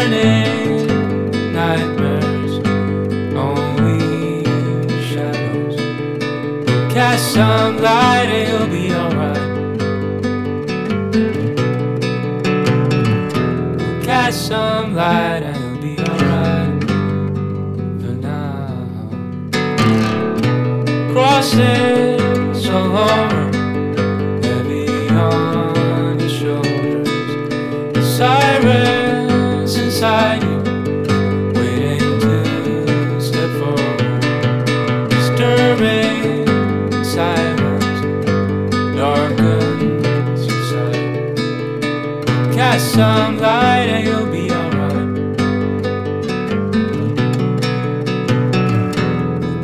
turning nightmares, only shadows. Cast some light and you'll be alright. Cast some light and you'll be alright for now. Crossing so long, heavy on your shoulders. The sirens inside you, waiting to step forward. Disturbing silence darkens your sight. Cast some light and you'll be alright.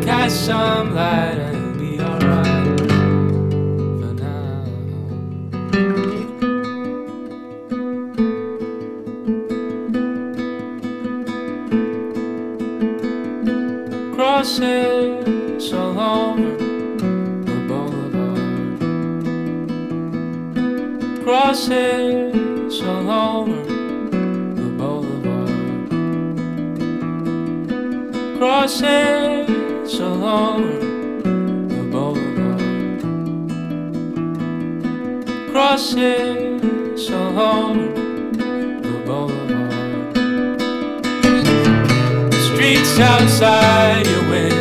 Cast some light and you'll be alright for now. Crossing all over the boulevard. Crossing all over the boulevard. Crossing all over the boulevard. Crossing all over the boulevard. The streets outside your window